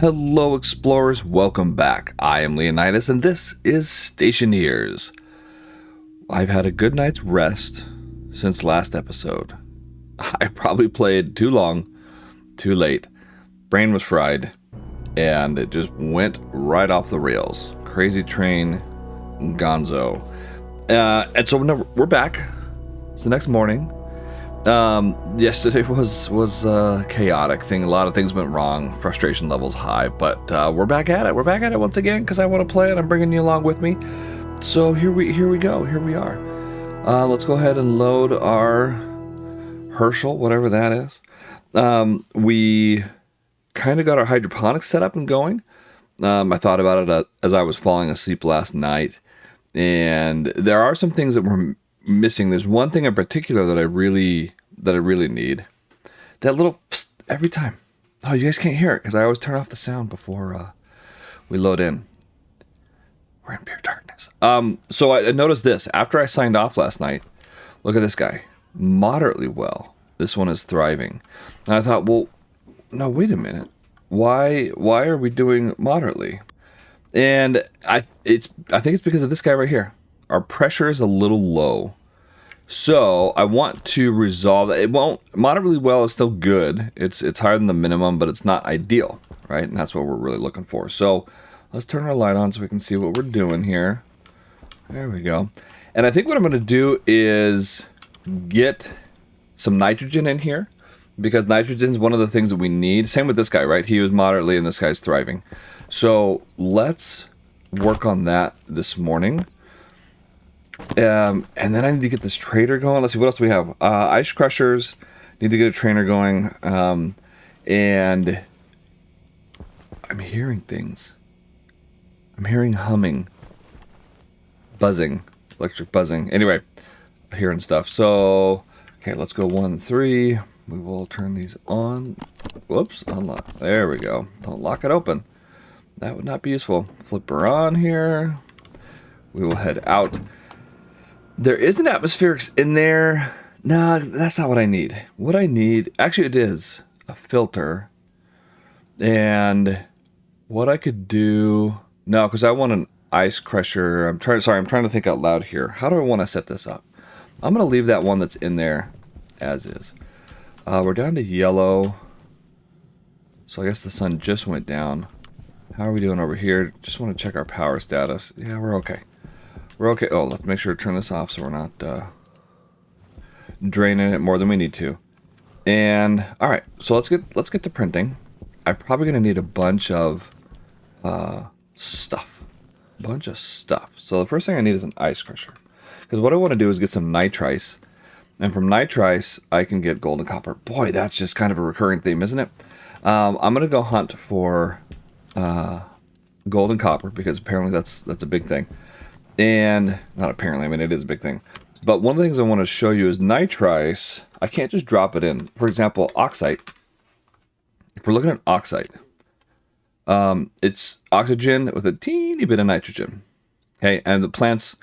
Hello explorers, welcome back. I am Leonidas and this is Stationeers. I've had a good night's rest since last episode. I probably played too long, too late. Brain was fried and it just went right off the rails. Crazy train, gonzo. And so now we're back. It's the next morning. Yesterday was a chaotic thing. A lot of things went wrong. Frustration levels high, but we're back at it. We're back at it once again because I want to play it. I'm bringing you along with me. So here we go. Here we are. Let's go ahead and load our Herschel, whatever that is. We kind of got our hydroponics set up and going. I thought about it as I was falling asleep last night, and there are some things that were missing. There's one thing in particular that I really need. That little psst every time. Oh, you guys can't hear it because I always turn off the sound before we load in. We're in pure darkness. So I noticed this after I signed off last night. Look at this guy, moderately well. This one is thriving, and I thought, well, no, wait a minute. Why are we doing moderately? And I think it's because of this guy right here. Our pressure is a little low. So I want to resolve that. It won't. Moderately well is still good. It's higher than the minimum, but it's not ideal, right? And that's what we're really looking for. So let's turn our light on so we can see what we're doing here. There we go. And I think what I'm going to do is get some nitrogen in here, because nitrogen is one of the things that we need. Same with this guy, right? He was moderately and this guy's thriving. So let's work on that this morning. And then I need to get this trader going. Let's see, what else do we have? Ice crushers. Need to get a trainer going. And I'm hearing things. I'm hearing humming. Buzzing. Electric buzzing. Anyway, hearing stuff. So, okay, let's go 1, 3. We will turn these on. Whoops, unlock. There we go. Don't lock it open. That would not be useful. Flip her on here. We will head out. There is an atmospherics in there. No, that's not what I need. What I need, actually it is a filter. And what I could do, no, because I want an ice crusher. I'm trying to think out loud here. How do I want to set this up? I'm going to leave that one that's in there as is. We're down to yellow. So I guess the sun just went down. How are we doing over here? Just want to check our power status. Yeah, we're okay. We're okay. Oh, let's make sure to turn this off so we're not draining it more than we need to. And all right, so let's get to printing. I'm probably gonna need a bunch of stuff. So the first thing I need is an ice crusher, because what I want to do is get some nitrice, and from nitrice I can get gold and copper. Boy, that's just kind of a recurring theme, isn't it? I'm gonna go hunt for gold and copper, because apparently that's a big thing. And not apparently, I mean, it is a big thing. But one of the things I want to show you is nitrice. I can't just drop it in. For example, oxide. If we're looking at oxide, it's oxygen with a teeny bit of nitrogen. Okay, and the plants,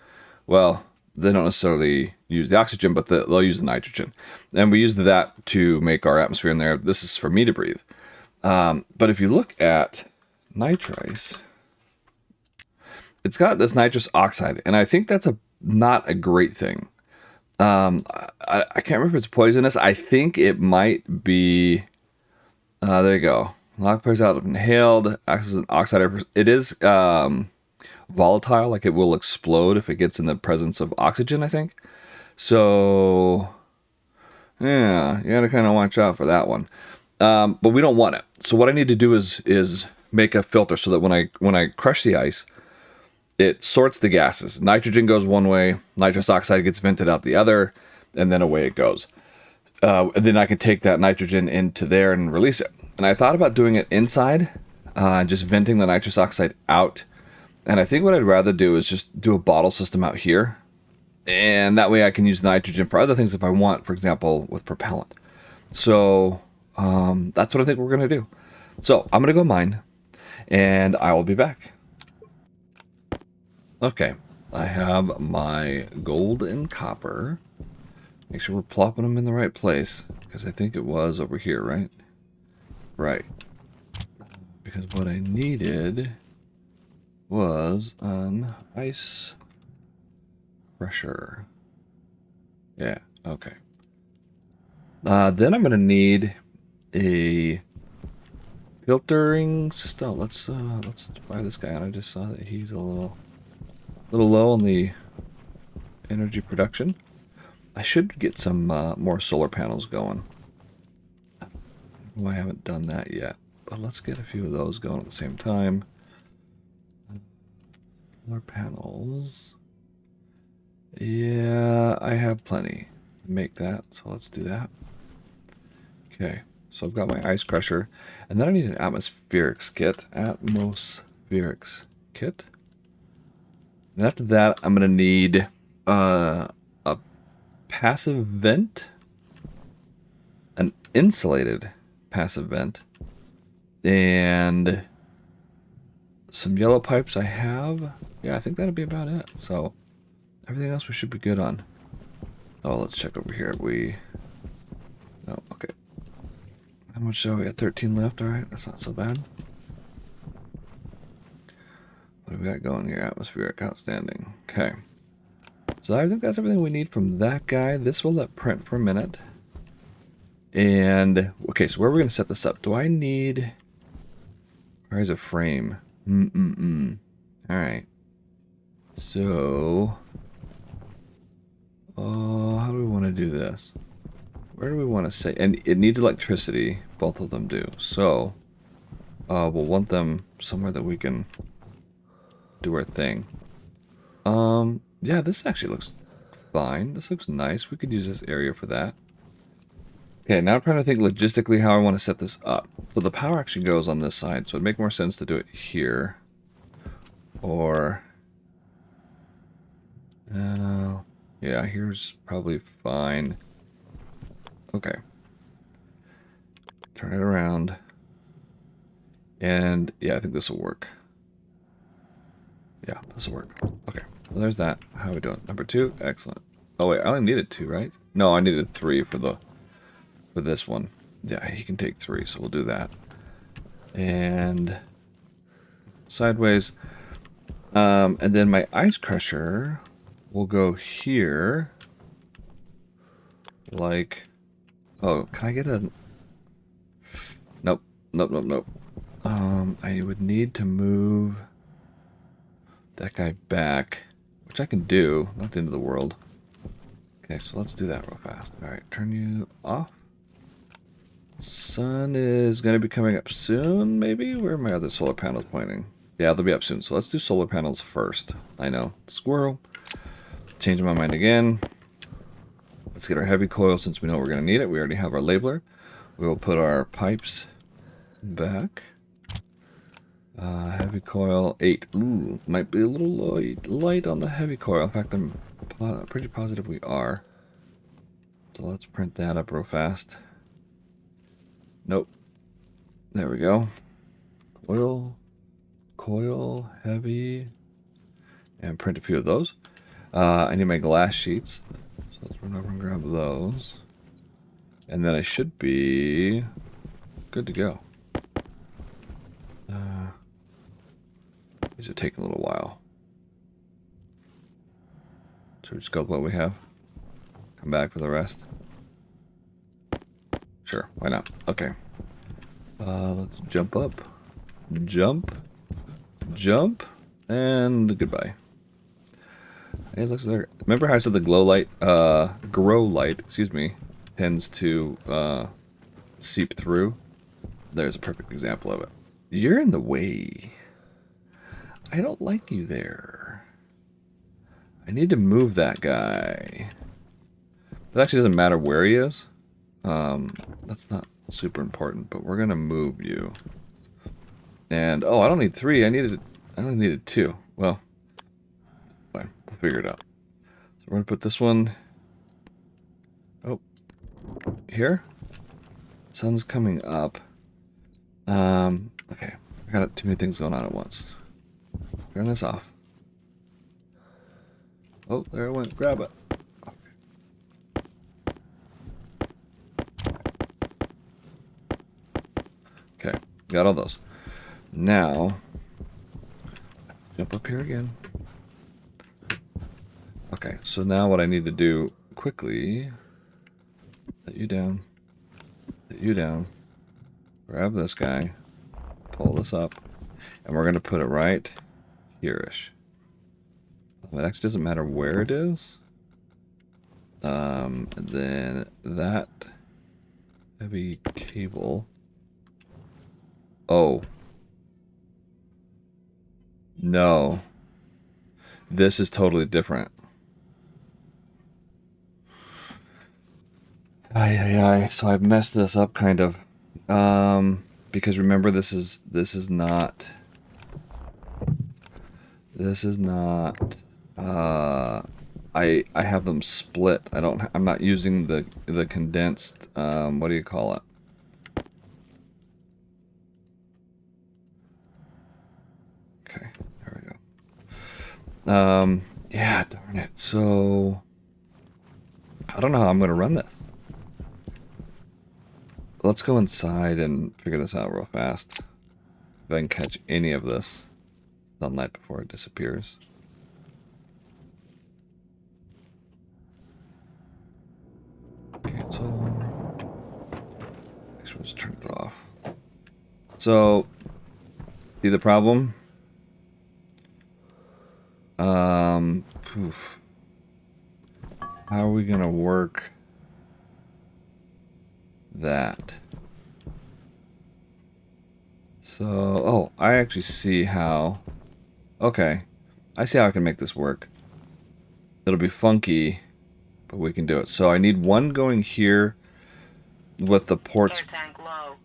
well, they don't necessarily use the oxygen, but they'll use the nitrogen. And we use that to make our atmosphere in there. This is for me to breathe. But if you look at nitrice, it's got this nitrous oxide, and I think that's not a great thing. I can't remember if it's poisonous. I think it might be. There you go. Lock plays out of inhaled. Acts as an oxide. It is volatile, like it will explode if it gets in the presence of oxygen, I think. So, yeah, you gotta kind of watch out for that one. But we don't want it. So what I need to do is make a filter so that when I crush the ice, it sorts the gases. Nitrogen goes one way, nitrous oxide gets vented out the other, and then away it goes. And then I can take that nitrogen into there and release it. And I thought about doing it inside, just venting the nitrous oxide out. And I think what I'd rather do is just do a bottle system out here. And that way I can use nitrogen for other things if I want, for example, with propellant. So that's what I think we're going to do. So I'm going to go mine, and I will be back. Okay, I have my gold and copper. Make sure we're plopping them in the right place, because I think it was over here, right? Right. Because what I needed was an ice crusher. Yeah, okay. Then I'm going to need a filtering system. Oh, let's buy this guy. And I just saw that he's a little low on the energy production. I should get some more solar panels going. Well, I haven't done that yet, but let's get a few of those going at the same time. Solar panels. Yeah, I have plenty to make that, so let's do that. Okay, so I've got my ice crusher, and then I need an atmospherics kit. Atmospherics kit. And after that, I'm gonna need a passive vent, an insulated passive vent, and some yellow pipes I have. Yeah, I think that'll be about it. So everything else we should be good on. Oh, let's check over here. No, okay. How much shall we got? 13 left. All right, that's not so bad. What have we got going here? Atmospheric, outstanding. Okay. So I think that's everything we need from that guy. This will let print for a minute. And, okay, so where are we going to set this up? Do I need... Where's a frame? Alright. So... how do we want to do this? Where do we want to say? And it needs electricity. Both of them do. So, we'll want them somewhere that we can do our thing. Yeah, this actually looks fine. This looks nice. We could use this area for that. Okay, now I'm trying to think logistically how I want to set this up. So the power actually goes on this side, so it'd make more sense to do it here. Or... yeah, here's probably fine. Okay. Turn it around. And, yeah, I think this will work. Yeah, this will work. Okay, so there's that. How are we doing? Number 2? Excellent. Oh, wait, I only needed 2, right? No, I needed 3 for this one. Yeah, he can take 3, so we'll do that. And sideways. And then my ice crusher will go here. Like, oh, can I get a... Nope. I would need to move that guy back, which I can do. Not the end of the world. Okay, so let's do that real fast. Alright, turn you off. Sun is going to be coming up soon, maybe? Where are my other solar panels pointing? Yeah, they'll be up soon. So let's do solar panels first. I know. Squirrel. Changing my mind again. Let's get our heavy coil since we know we're going to need it. We already have our labeler. We will put our pipes back. Heavy coil 8. Ooh, might be a little light on the heavy coil. In fact, I'm pretty positive we are. So let's print that up real fast. Nope. There we go. Coil, heavy, and print a few of those. I need my glass sheets, so let's run over and grab those. And then I should be good to go. These are taking a little while. Should we just go with what we have? Come back for the rest? Sure, why not? Okay. Let's jump up. Jump, and goodbye. Hey, looks like... Remember how I said the grow light, excuse me, tends to seep through? There's a perfect example of it. You're in the way. I don't like you there. I need to move that guy. It actually doesn't matter where he is. That's not super important, but we're gonna move you. And oh, I don't need 3. I only needed 2. Well, fine. We'll figure it out. So we're gonna put this one. Oh, here. Sun's coming up. Okay. I got too many things going on at once. Turn this off. Oh, there it went. Grab it. Okay, got all those. Now, jump up here again. Okay, so now what I need to do quickly, set you down, grab this guy, pull this up, and we're going to put it right here-ish. It actually doesn't matter where it is. And then that heavy cable. Oh. No. This is totally different. So I've messed this up kind of. Because remember this is not I have them split. I'm not using the condensed what do you call it? Okay, there we go. Yeah, darn it. So I don't know how I'm gonna run this. Let's go inside and figure this out real fast. If I can catch any of this sunlight before it disappears. Cancel. Actually, let's turn it off. So, see the problem? Poof. How are we gonna work that? So, oh, I actually see how. Okay, I see how I can make this work. It'll be funky, but we can do it. So I need one going here with the ports. Air tank low.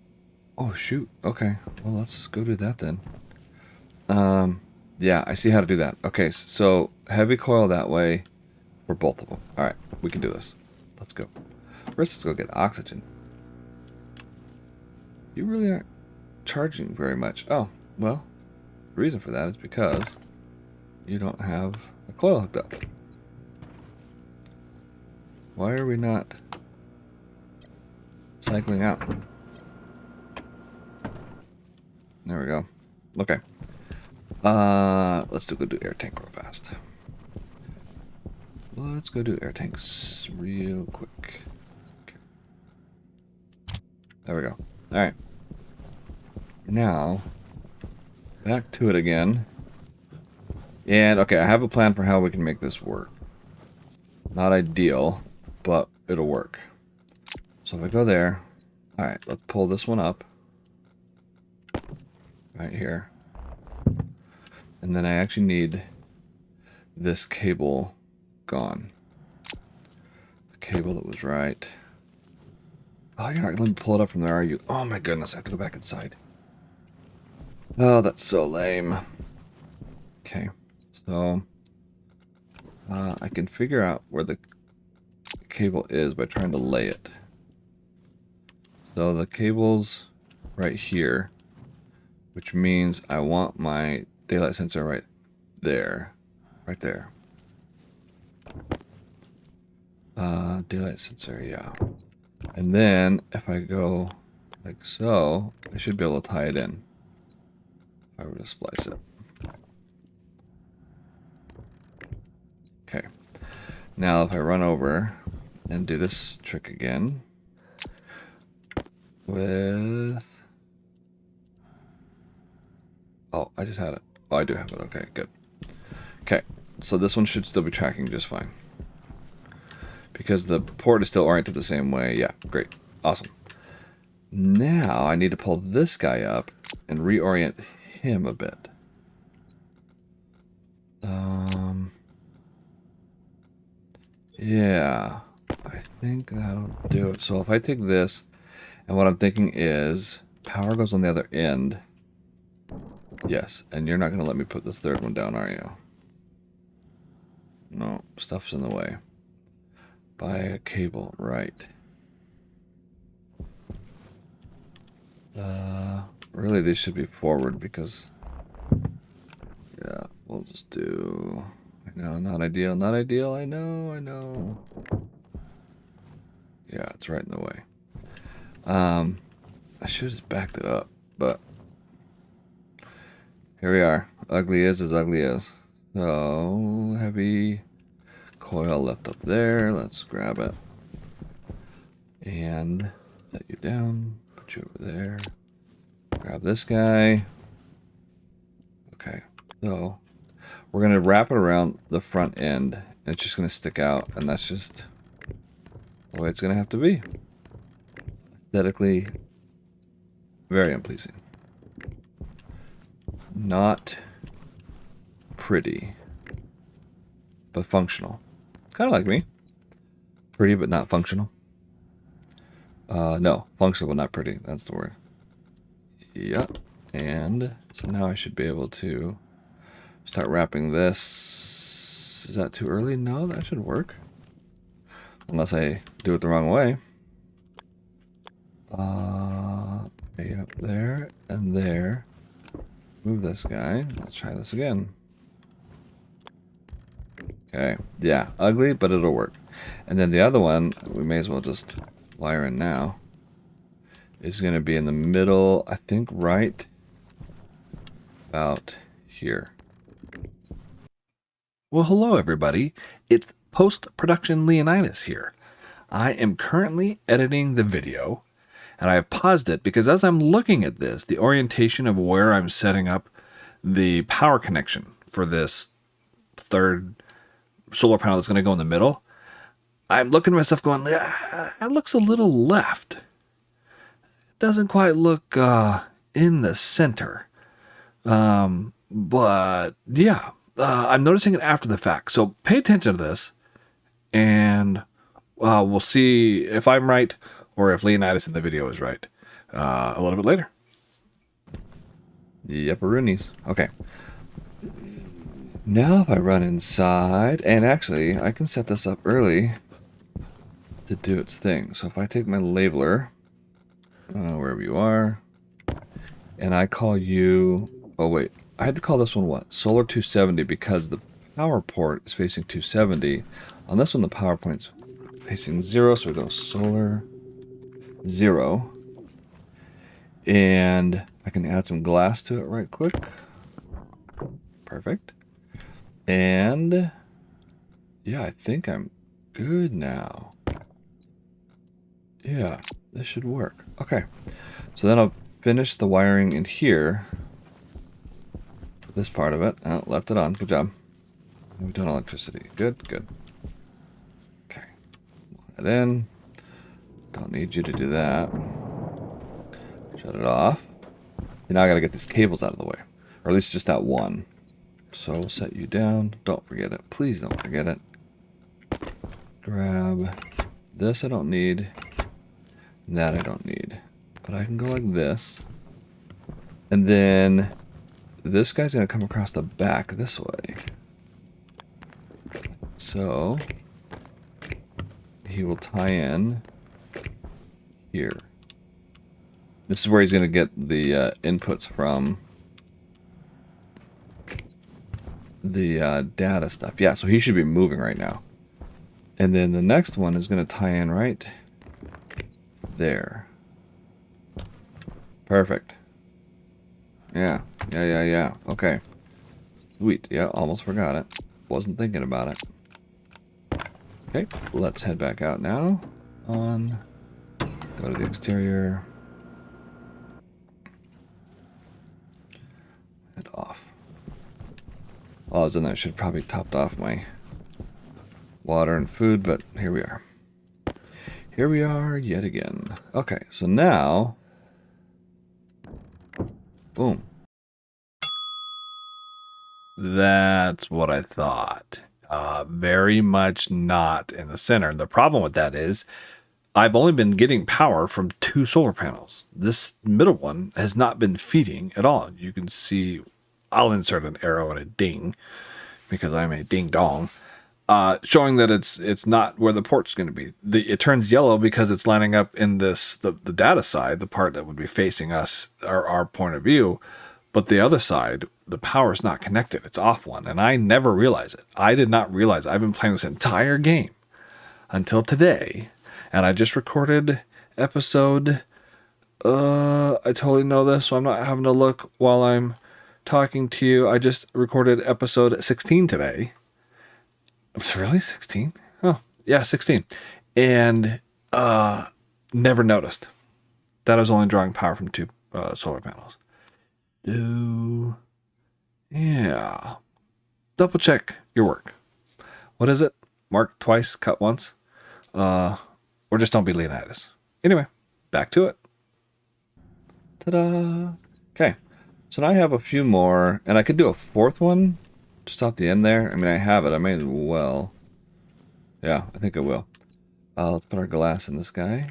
Oh shoot. Okay. Well, let's go do that then. Yeah, I see how to do that. Okay, so heavy coil that way for both of them. All right, we can do this. Let's go. First, let's go get oxygen. You really aren't charging very much. Oh, well, the reason for that is because you don't have a coil hooked up. Why are we not cycling out? There we go. Okay. Let's go do air tank real fast. Let's go do air tanks real quick. Okay. There we go. All right. Now, back to it again. And, okay, I have a plan for how we can make this work. Not ideal, but it'll work. So if I go there, all right, let's pull this one up. Right here. And then I actually need this cable gone. The cable that was right. Oh, you're not gonna let me pull it up from there, are you? Oh my goodness, I have to go back inside. Oh, that's so lame. Okay, so I can figure out where the cable is by trying to lay it. So the cable's right here, which means I want my daylight sensor right there. Right there. Daylight sensor, yeah. And then if I go like so, I should be able to tie it in. If I were to splice it. Okay. Now if I run over and do this trick again with... Oh, I just had it. Oh, I do have it. Okay, good. Okay, so this one should still be tracking just fine. Because the port is still oriented the same way. Yeah, great. Awesome. Now I need to pull this guy up and reorient him a bit. Yeah, I think that'll do it. So if I take this, and what I'm thinking is power goes on the other end. Yes, and you're not going to let me put this third one down, are you? No, stuff's in the way. Buy a cable, right. Really, these should be forward because... Yeah, we'll just do... I know, not ideal, not ideal, I know. Yeah, it's right in the way. I should have just backed it up, but... Here we are. Ugly is as ugly is. So, heavy coil left up there. Let's grab it. And set you down. Put you over there. Grab this guy. Okay. So, we're going to wrap it around the front end. And it's just going to stick out. And that's just the way it's going to have to be. Aesthetically, very unpleasing. Not pretty, but functional. Kind of like me. Pretty, but not functional. No, functional, but not pretty. That's the word. Yep. And so now I should be able to start wrapping this. Is that too early? No, that should work. Unless I do it the wrong way. Up there and there. Move this guy. Let's try this again. Okay. Yeah, ugly, but it'll work. And then the other one, we may as well just wire in now, is going to be in the middle, I think right about here. Well, hello everybody. It's post-production Leonidas here. I am currently editing the video, and I have paused it because as I'm looking at this, the orientation of where I'm setting up the power connection for this third solar panel that's going to go in the middle, I'm looking at myself going, it looks a little left. It doesn't quite look in the center. But yeah, I'm noticing it after the fact. So pay attention to this, and we'll see if I'm right or if Leonidas in the video is right a little bit later. Yepperoonies. Okay. Now if I run inside, and actually I can set this up early to do its thing. So if I take my labeler, wherever you are, and I call you, oh wait, I had to call this one what? Solar 270 because the power port is facing 270. On this one the power point's facing 0, so we go solar 0. And I can add some glass to it right quick. Perfect. And yeah, I think I'm good now. Yeah, this should work. Okay, so then I'll finish the wiring in here. This part of it. Oh, left it on. Good job. We've done electricity. Good, good. Okay. Put that in. Don't need you to do that. Shut it off. And now I gotta get these cables out of the way. Or at least just that one. So we'll set you down. Don't forget it. Please don't forget it. Grab this I don't need. That I don't need. But I can go like this. And then this guy's going to come across the back this way. So he will tie in here. This is where he's going to get the inputs from the data stuff. Yeah, so he should be moving right now. And then the next one is going to tie in right there. Perfect. Yeah. Okay. Sweet. Yeah, almost forgot it. Wasn't thinking about it. Okay, let's head back out now. On. Go to the exterior. And off. While I was in there, I should have probably topped off my water and food, but here we are. Here we are yet again. Okay, so now, boom. That's what I thought. Very much not in the center. The problem with that is I've only been getting power from 2 solar panels. This middle one has not been feeding at all. You can see, I'll insert an arrow and a ding because I'm a ding dong. Showing that it's not where the port's going to be. It turns yellow because it's lining up in this the data side, the part that would be facing us, our point of view. But the other side, the power is not connected. It's off one, and I never realized it. I did not realize I've been playing this entire game until today, and I just recorded episode. I totally know this, so I'm not having to look while I'm talking to you. I just recorded episode 16 today. It's really 16? Oh, yeah, 16. And never noticed that I was only drawing power from 2 solar panels. Yeah. Double check your work. What is it? Mark twice, cut once. Or just don't be Leonidas. Anyway, back to it. Ta-da! Okay, so now I have a few more, and I could do a 4th one just off the end there. I mean, I have it. I may as well. Yeah, I think I will. Let's put our glass in this guy.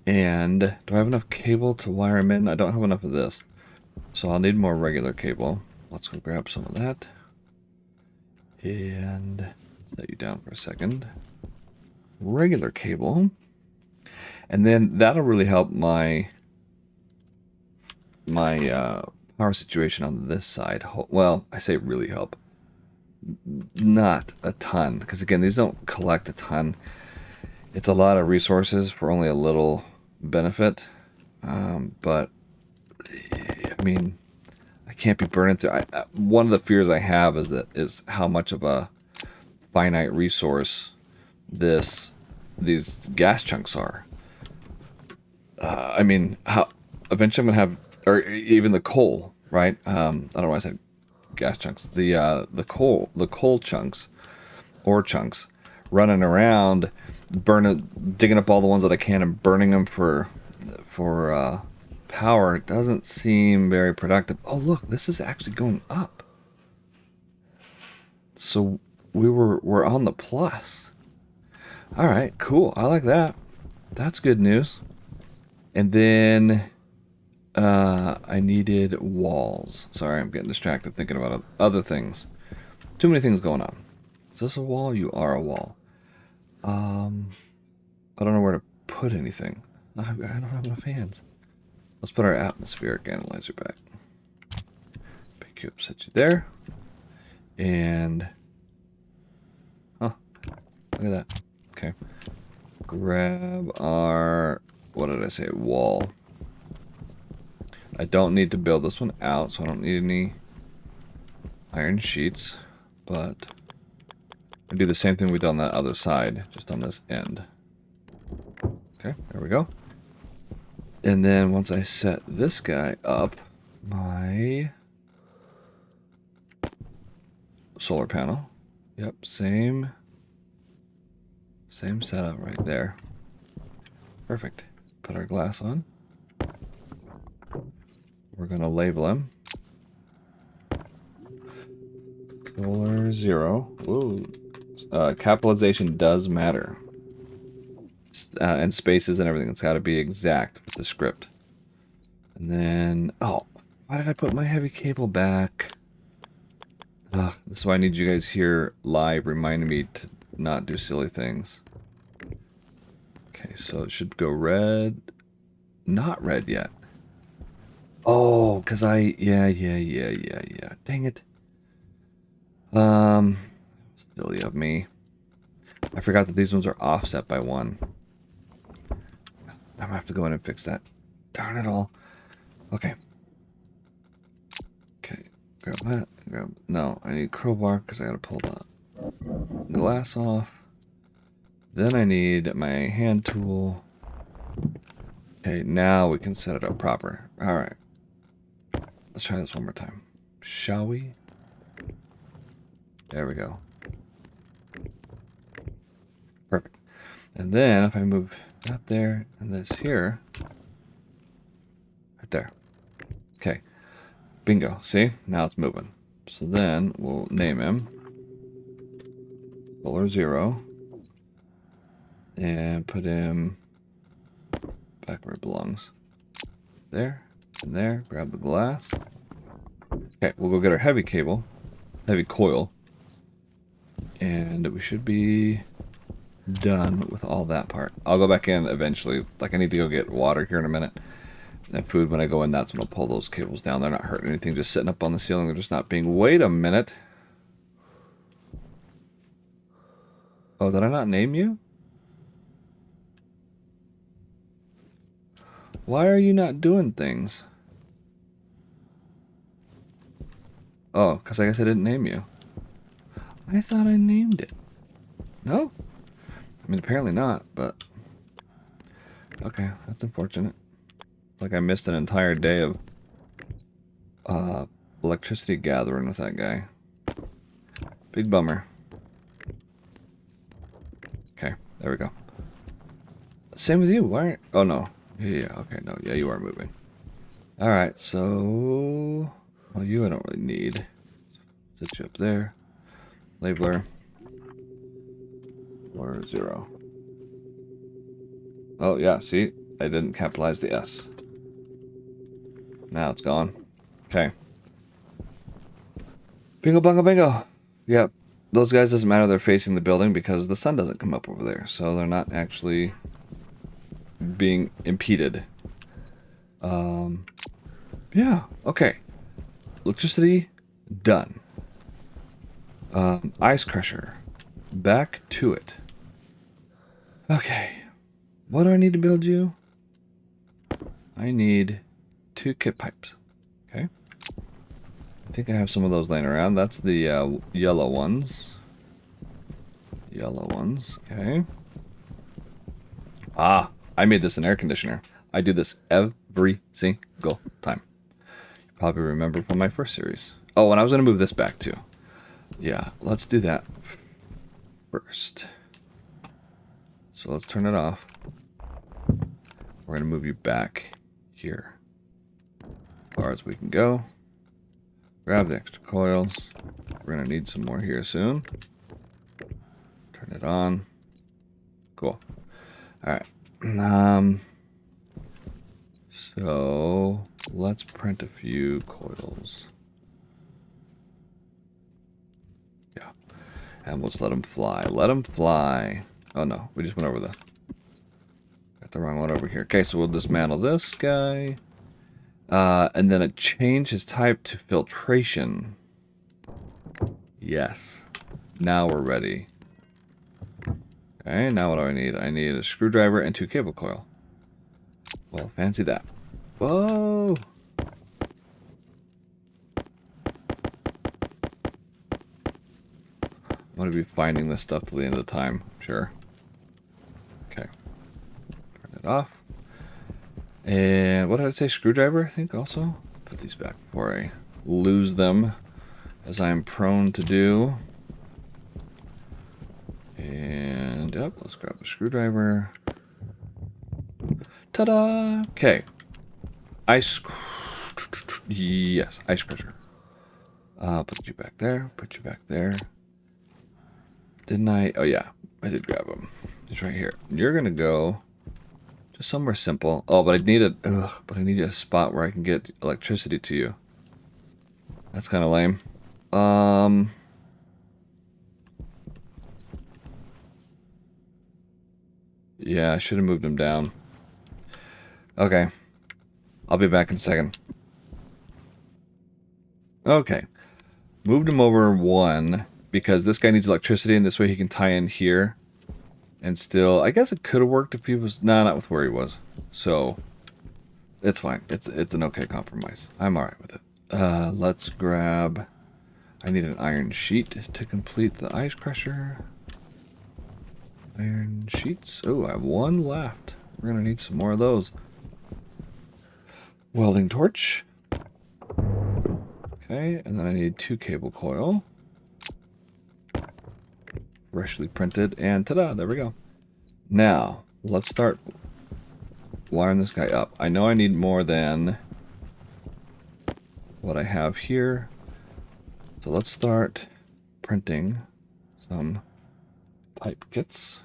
And do I have enough cable to wire them in? I don't have enough of this. So I'll need more regular cable. Let's go grab some of that. And set you down for a second. Regular cable. And then that'll really help my power situation on this side. Well, I say really help. Not a ton, because again, these don't collect a ton. It's a lot of resources for only a little benefit. But I mean, I can't be burning through. One of the fears I have is how much of a finite resource these gas chunks are. I mean, how eventually I'm gonna have, or even the coal, right? I don't know why I said gas chunks. The coal chunks, ore chunks, running around, digging up all the ones that I can and burning them for power. It doesn't seem very productive. Oh look, this is actually going up. So we're on the plus. All right, cool. I like that. That's good news. And then I needed walls. Sorry, I'm getting distracted thinking about other things. Too many things going on. Is this a wall? You are a wall. I don't know where to put anything. I don't have enough hands. Let's put our atmospheric analyzer back. Pick you up, set you there. And look at that. Okay. Grab our, what did I say, wall. I don't need to build this one out, so I don't need any iron sheets, but I do the same thing we did on that other side, just on this end. Okay, there we go. And then once I set this guy up, my solar panel, yep, same setup right there. Perfect. Put our glass on. We're going to label him Solar 0. Ooh. Capitalization does matter. And spaces and everything. It's got to be exact with the script. And then, oh, why did I put my heavy cable back? This is why I need you guys here live reminding me to not do silly things. Okay, so it should go red. Not red yet. Oh, because yeah. Dang it. Silly of me. I forgot that these ones are offset by 1. I'm gonna have to go in and fix that. Darn it all. Okay. Okay, grab that. No, I need crowbar because I gotta pull the glass off. Then I need my hand tool. Okay, now we can set it up proper. Alright. Let's try this one more time. Shall we? There we go. Perfect. And then if I move that there and this here, right there. Okay. Bingo. See? Now it's moving. So then we'll name him Solar 0 and put him back where it belongs. There and there. Grab the glass. Okay, we'll go get our heavy cable, heavy coil, and we should be done with all that part. I'll go back in eventually. Like, I need to go get water here in a minute. And food, when I go in, that's when I'll pull those cables down. They're not hurting anything, just sitting up on the ceiling. They're just not being... Wait a minute. Oh, did I not name you? Why are you not doing things? Oh, because I guess I didn't name you. I thought I named it. No? I mean, apparently not, but... Okay, that's unfortunate. Like I missed an entire day of electricity gathering with that guy. Big bummer. Okay, there we go. Same with you. Why aren't... Oh, no. Yeah, okay, no. Yeah, you are moving. Alright, so... Well, you I don't really need. Set you up there. Labeler. Or 0. Oh, yeah, see? I didn't capitalize the S. Now it's gone. Okay. Bingo, bungo, bingo! Yep. Those guys doesn't matter they're facing the building because the sun doesn't come up over there. So they're not actually being impeded. Yeah, okay. Electricity, done. Ice crusher. Back to it. Okay. What do I need to build you? I need 2 kit pipes. Okay. I think I have some of those laying around. That's the yellow ones. Yellow ones. Okay. Ah, I made this an air conditioner. I do this every single time. You probably remember from my first series. Oh, and I was going to move this back too. Yeah, let's do that first. So let's turn it off. We're going to move you back here. As far as we can go. Grab the extra coils. We're going to need some more here soon. Turn it on. Cool. Alright. So let's print a few coils. Yeah. And let's let them fly. Let them fly. Oh no, we just went over the... Got the wrong one over here. Okay, so we'll dismantle this guy. And then it changes type to filtration. Yes. Now we're ready. Okay, now what do I need? I need a screwdriver and 2 cable coil. Well, fancy that. Whoa! I'm going to be finding this stuff till the end of the time. Sure. Okay. Turn it off. And what did I say? Screwdriver, I think, also? Put these back before I lose them, as I am prone to do. And, yep, let's grab the screwdriver. Ta-da! Okay. Yes, ice crusher. Put you back there. Put you back there. Didn't I? Oh, yeah. I did grab them. Just right here. You're going to go just somewhere simple. Oh, but I need a spot where I can get electricity to you. That's kind of lame. Yeah, I should have moved him down. Okay. I'll be back in a second. Okay. Moved him over 1 because this guy needs electricity and this way he can tie in here. And still, I guess it could have worked if he was... Nah, not with where he was. So, it's fine. It's an okay compromise. I'm alright with it. Let's grab... I need an iron sheet to complete the ice crusher. Iron sheets. Oh, I have 1 left. We're going to need some more of those. Welding torch. Okay, and then I need 2 cable coil. Freshly printed, and ta-da, there we go. Now, let's start wiring this guy up. I know I need more than what I have here. So let's start printing some pipe kits.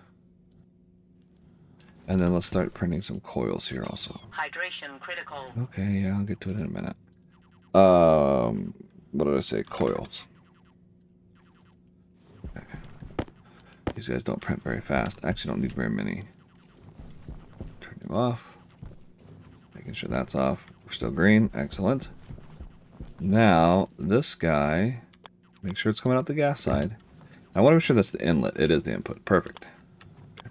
And then let's start printing some coils here also. Hydration critical. Okay, yeah, I'll get to it in a minute. What did I say? Coils. Okay. These guys don't print very fast. I actually don't need very many. Turn them off. Making sure that's off. We're still green. Excellent. Now, this guy, make sure it's coming out the gas side. I want to make sure that's the inlet. It is the input. Perfect. Okay.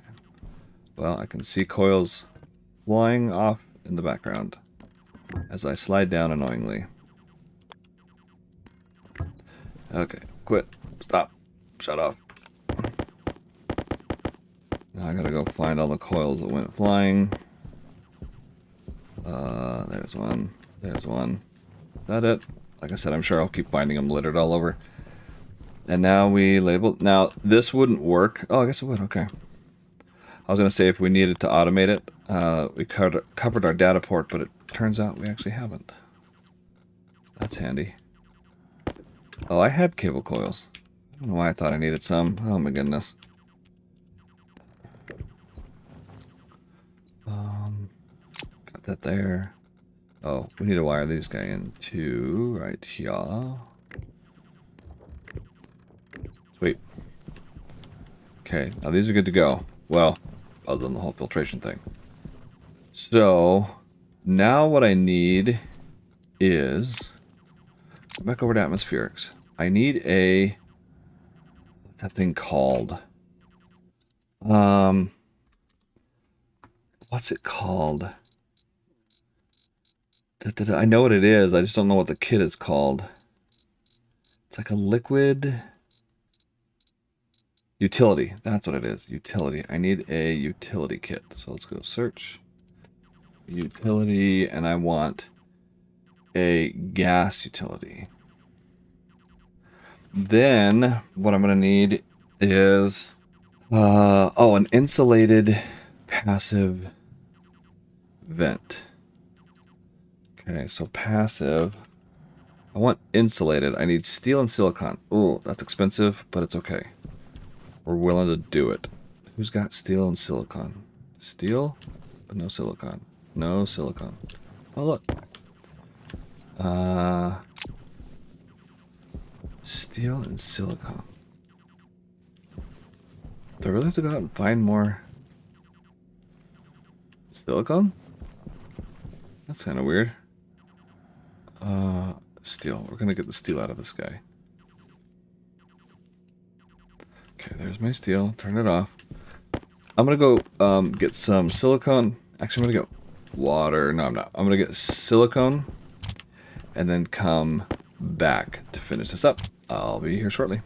Well, I can see coils flying off in the background as I slide down annoyingly. Okay, quit. Stop. Shut off. Now I gotta go find all the coils that went flying. There's one. There's one. Is that it? Like I said, I'm sure I'll keep finding them littered all over. And now we label. Now, this wouldn't work. Oh, I guess it would. Okay. I was going to say if we needed to automate it, we covered our data port, but it turns out we actually haven't. That's handy. Oh, I had cable coils. I don't know why I thought I needed some. Oh my goodness. Got that there. Oh, we need to wire these guys into right here. Sweet. Okay, now these are good to go. Well, other than the whole filtration thing. So, now what I need is... Back over to atmospherics. I need a... What's that thing called? What's it called? I know what it is. I just don't know what the kit is called. It's like a liquid... Utility. That's what it is. Utility. I need a utility kit. So let's go search. Utility, and I want a gas utility. Then what I'm going to need is an insulated passive vent. Okay, so passive. I want insulated. I need steel and silicon. Ooh, that's expensive, but it's okay. We're willing to do it. Who's got steel and silicon? Steel, but no silicon. No silicon. Oh, look. Steel and silicon. Do I really have to go out and find more silicon? That's kind of weird. Steel. We're going to get the steel out of this guy. Okay, there's my steel. Turn it off. I'm going to go get some silicone. Actually, I'm going to go water. No, I'm not. I'm going to get silicone and then come back to finish this up. I'll be here shortly.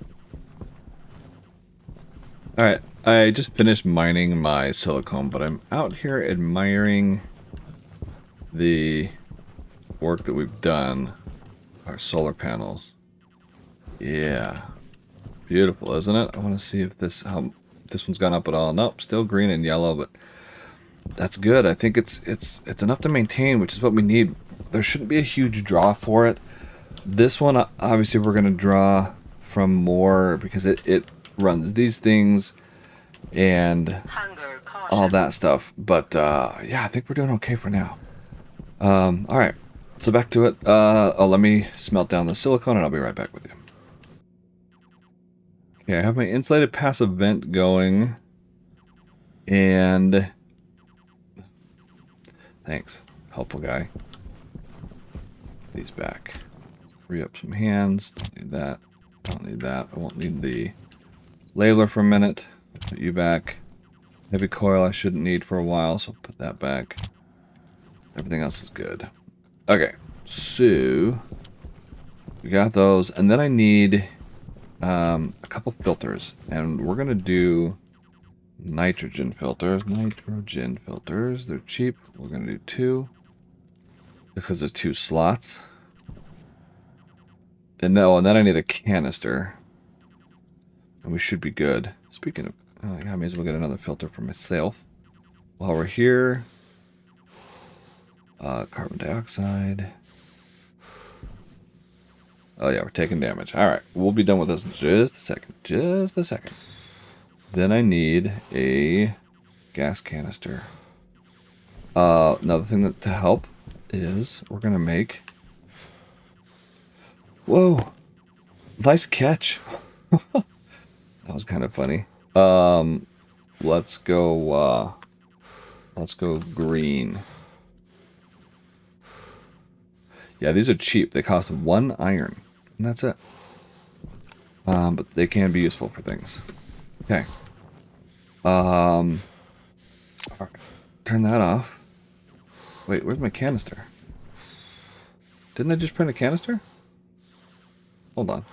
Alright, I just finished mining my silicone, but I'm out here admiring the work that we've done. Our solar panels. Yeah. Beautiful, isn't it? I want to see if this one's gone up at all. Nope, still green and yellow, but that's good. I think it's enough to maintain, which is what we need. There shouldn't be a huge draw for it. This one, obviously, we're going to draw from more because it runs these things and all that stuff. But yeah, I think we're doing okay for now. All right, so back to it. Let me smelt down the silicone and I'll be right back with you. Okay, I have my insulated passive vent going, and thanks, helpful guy. These back. Free up some hands. Don't need that. Don't need that. I won't need the labeler for a minute. Put you back. Heavy coil I shouldn't need for a while, so put that back. Everything else is good. Okay, so we got those, and then I need a couple filters, and we're gonna do nitrogen filters. Nitrogen filters. They're cheap. We're gonna do 2, just because there's 2 slots. And then I need a canister. And we should be good. Speaking of, yeah, I may as well get another filter for myself. While we're here, carbon dioxide. Oh yeah, we're taking damage. All right, we'll be done with this in just a second. Just a second. Then I need a gas canister. Another thing to help is we're gonna make. Whoa, nice catch. That was kind of funny. Let's go green. Yeah, these are cheap. They cost 1 iron, and that's it. But they can be useful for things. Okay. All right. Turn that off. Wait, where's my canister? Didn't I just print a canister? Hold on.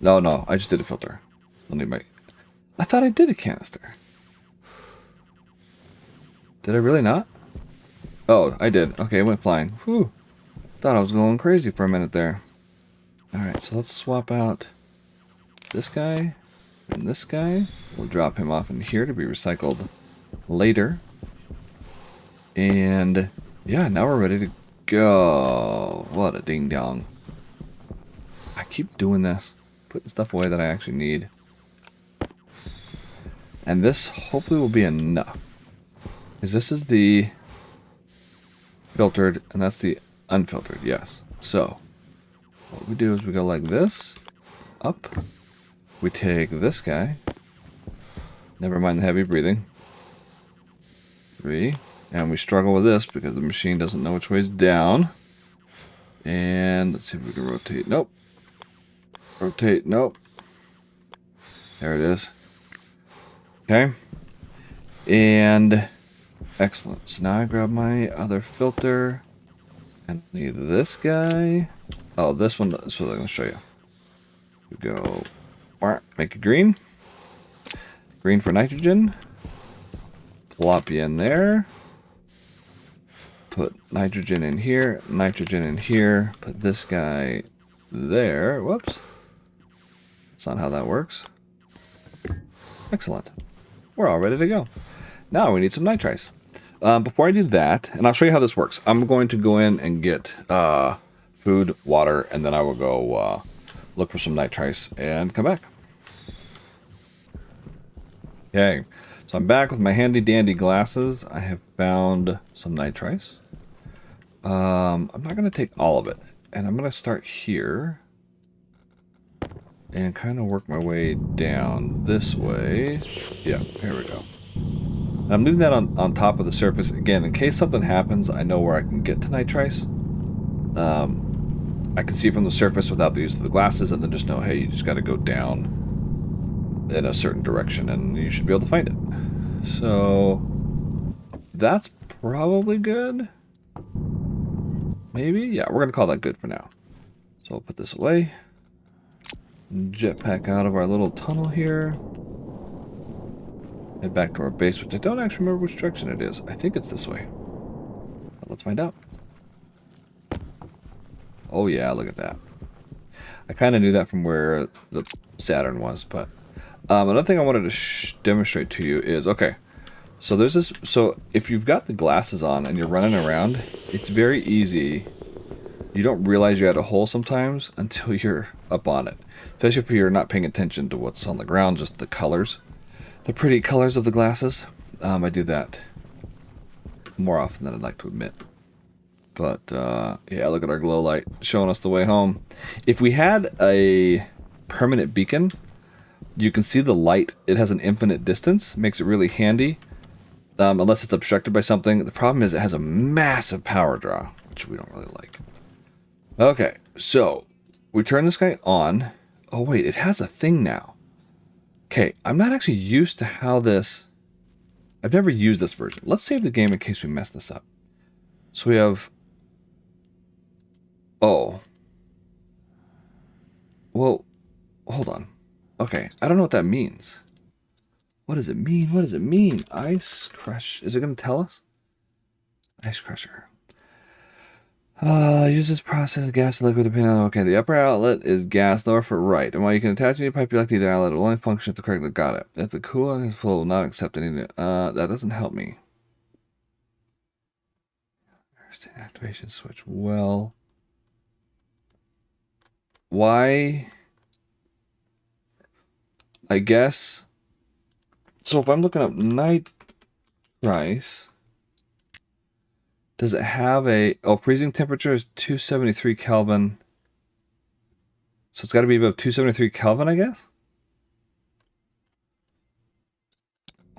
No, no, I just did a filter. Let me make... I thought I did a canister. Did I really not? Oh, I did. Okay, it went flying. Whew. Thought I was going crazy for a minute there. Alright, so let's swap out this guy and this guy. We'll drop him off in here to be recycled later. And yeah, now we're ready to go. What a ding dong. I keep doing this, putting stuff away that I actually need. And this hopefully will be enough. Because this is the filtered and that's the unfiltered, yes. So what we do is we go like this, up. We take this guy. Never mind the heavy breathing. 3. And we struggle with this because the machine doesn't know which way is down. And let's see if we can rotate. Nope. Rotate. Nope. There it is. Okay. And excellent. So now I grab my other filter. And need this guy. Oh, this one. This is what I'm going to show you. We go. Make it green. Green for nitrogen. Plop you in there. Put nitrogen in here, nitrogen in here, put this guy there. Whoops. That's not how that works. Excellent. We're all ready to go. Now we need some nitrites. Before I do that, and I'll show you how this works, I'm going to go in and get food, water, and then I will go look for some nitrites and come back. Okay, so I'm back with my handy dandy glasses. I have found some nitrites. I'm not going to take all of it, and I'm going to start here and kind of work my way down this way. Yeah, here we go. And I'm leaving that on top of the surface again in case something happens. I know where I can get to nitrites. I can see from the surface without the use of the glasses, and then just know, hey, you just got to go down in a certain direction and you should be able to find it. So that's probably good. Maybe? Yeah, we're going to call that good for now. So we'll put this away. Jetpack out of our little tunnel here. Head back to our base, which I don't actually remember which direction it is. I think it's this way. But let's find out. Oh yeah, look at that. I kind of knew that from where the Saturn was, but another thing I wanted to demonstrate to you is, okay, so there's this, so if you've got the glasses on and you're running around, it's very easy. You don't realize you're at a hole sometimes until you're up on it. Especially if you're not paying attention to what's on the ground, just the colors. The pretty colors of the glasses. I do that more often than I'd like to admit. But, yeah, look at our glow light showing us the way home. If we had a permanent beacon, you can see the light. It has an infinite distance. Makes it really handy. Unless it's obstructed by something. The problem is it has a massive power draw, which we don't really like. Okay, so we turn this guy on. Oh, wait, it has a thing now. Okay, I'm not actually used to how this... I've never used this version. Let's save the game in case we mess this up. So we have... Oh. Well, hold on. Okay, I don't know what that means. What does it mean? What does it mean? Ice crush. Is it going to tell us? Ice crusher. Use this process of gas and liquid depending on... Okay, the upper outlet is gas, lower for right. And while you can attach any pipe you like to either outlet, it will only function if the correct... Got it. If the coolant is full, it will not accept any... that doesn't help me. Activation switch. Well... Why... I guess... So if I'm looking up night price... Does it have a... Oh, freezing temperature is 273 Kelvin. So it's got to be above 273 Kelvin, I guess?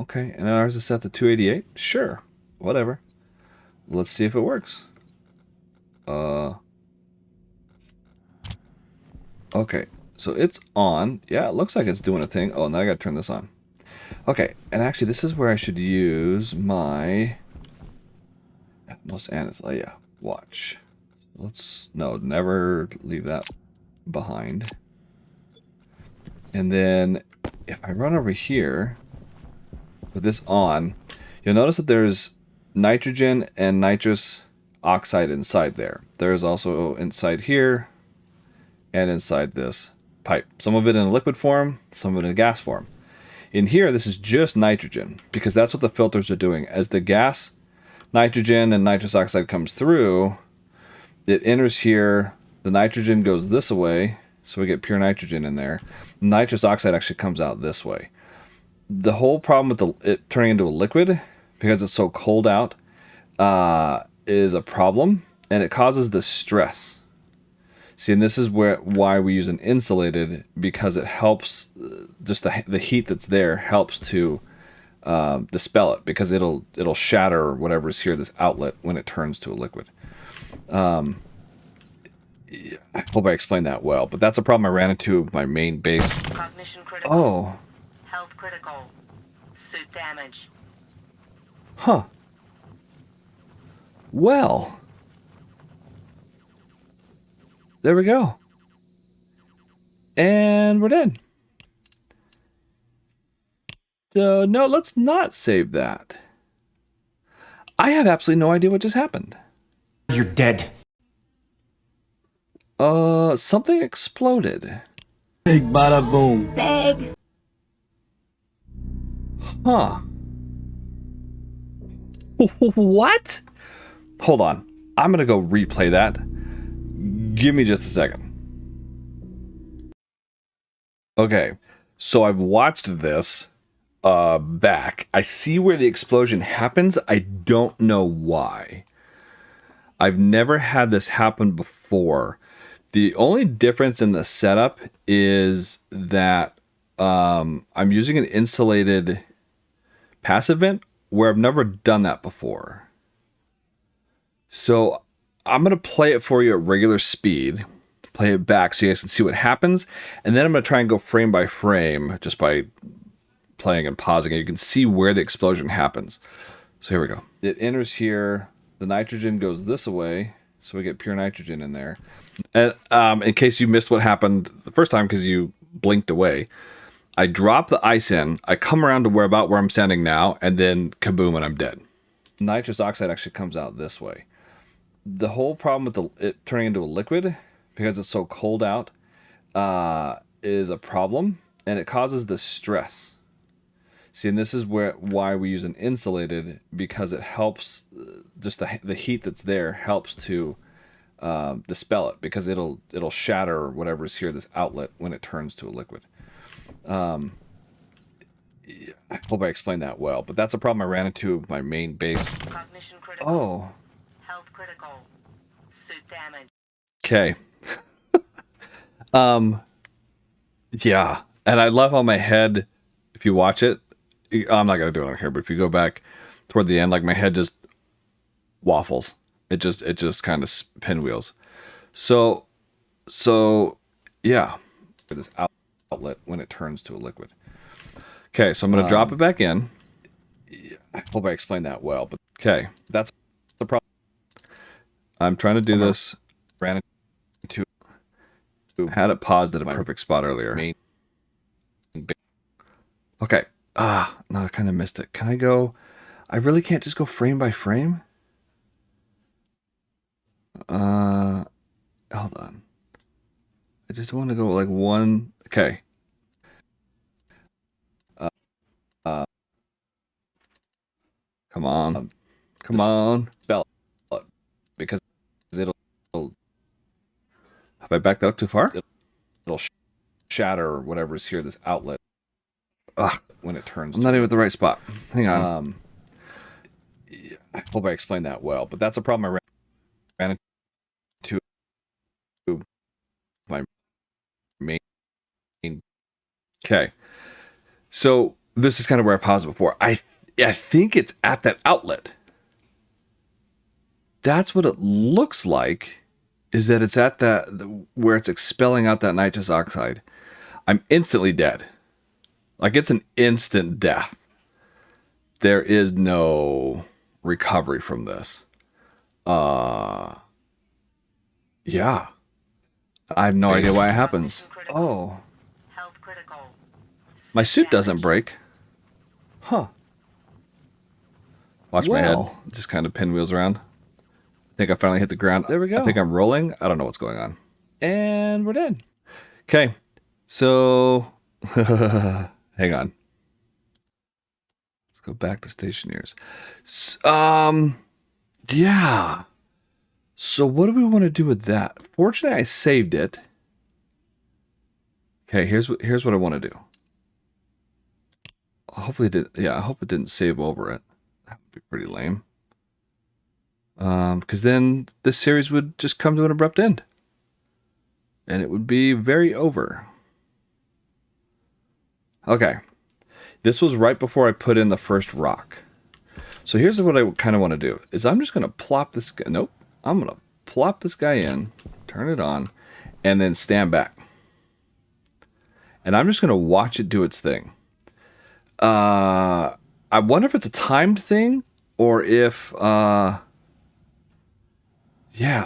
Okay, and ours is set to 288? Sure, whatever. Let's see if it works. Okay, so it's on. Yeah, it looks like it's doing a thing. Oh, now I got to turn this on. Okay, and actually this is where I should use my... Oh yeah, watch. Let's... No, never leave that behind. And then if I run over here with this on, you'll notice that there's nitrogen and nitrous oxide inside there. There's also inside here and inside this pipe. Some of it in a liquid form, some of it in a gas form. In here, this is just nitrogen because that's what the filters are doing. As the gas, nitrogen and nitrous oxide comes through, it enters here. The nitrogen goes this way, so we get pure nitrogen in there. Nitrous oxide actually comes out this way. The whole problem with it turning into a liquid, because it's so cold out, is a problem, and it causes this stress. See, and this is why we use an insulated, because it helps, just the heat that's there helps to dispel it, because it'll shatter whatever's here, this outlet, when it turns to a liquid. I hope I explained that well, but that's a problem I ran into with my main base. Cognition critical. Oh. Health critical. Suit damage. Huh. Well. There we go. And we're done. So, no, let's not save that. I have absolutely no idea what just happened. You're dead. Something exploded. Big bada boom. Big. Huh. What? Hold on. I'm gonna go replay that. Give me just a second. Okay. So I've watched this back. I see where the explosion happens. I don't know why. I've never had this happen before. The only difference in the setup is that I'm using an insulated passive vent where I've never done that before. So I'm going to play it for you at regular speed, play it back so you guys can see what happens, and then I'm going to try and go frame by frame just by playing and pausing, and you can see where the explosion happens. So here we go. It enters here, the nitrogen goes this way, so we get pure nitrogen in there. And in case you missed what happened the first time because you blinked away, I drop the ice in, I come around to where I'm standing now, and then kaboom, and I'm dead. Nitrous oxide actually comes out this way. The whole problem with it turning into a liquid, because it's so cold out, is a problem, and it causes this stress. See, and this is why we use an insulated, because it helps, just the heat that's there helps to dispel it, because it'll shatter whatever's here, this outlet, when it turns to a liquid. I hope I explained that well, but that's a problem I ran into with my main base. Cognition critical. Oh. Health critical. Suit damage. Okay. Yeah, and I love how my head, if you watch it, I'm not gonna do it on here, but if you go back toward the end, like my head just waffles. It just kind of pinwheels. So yeah, this outlet when it turns to a liquid. Okay, so I'm gonna drop it back in. I hope I explained that well, but okay, that's the problem. I'm trying to do this. Ran into, had it paused at a perfect spot earlier. Okay. No, I kind of missed it. Can I go? I really can't just go frame by frame. Hold on. I just want to go like one. Okay. Come on. Come on. Spell it. Because it'll. Have I backed that up too far? It'll shatter whatever's here, this outlet. Ugh, when it turns. I'm not even at the right spot. Hang on. I hope I explained that well, but that's a problem I ran into my main. Okay. So this is kind of where I paused before. I think it's at that outlet. That's what it looks like, is that it's at that where it's expelling out that nitrous oxide. I'm instantly dead. Like, it's an instant death. There is no recovery from this. Yeah. I have no idea why it happens. Critical. Oh. Health critical. My suit doesn't break. Huh. Watch my head just kind of pinwheels around. I think I finally hit the ground. There we go. I think I'm rolling. I don't know what's going on. And we're dead. Okay. So, hang on. Let's go back to Stationeers. Yeah. So what do we want to do with that? Fortunately, I saved it. Okay, here's what I want to do. Hopefully it did. Yeah, I hope it didn't save over it. That would be pretty lame. Because then this series would just come to an abrupt end. And it would be very over. Okay. This was right before I put in the first rock. So here's what I kind of want to do. Is I'm just going to plop this guy. Nope. I'm going to plop this guy in. Turn it on. And then stand back. And I'm just going to watch it do its thing. I wonder if it's a timed thing. Or if... yeah,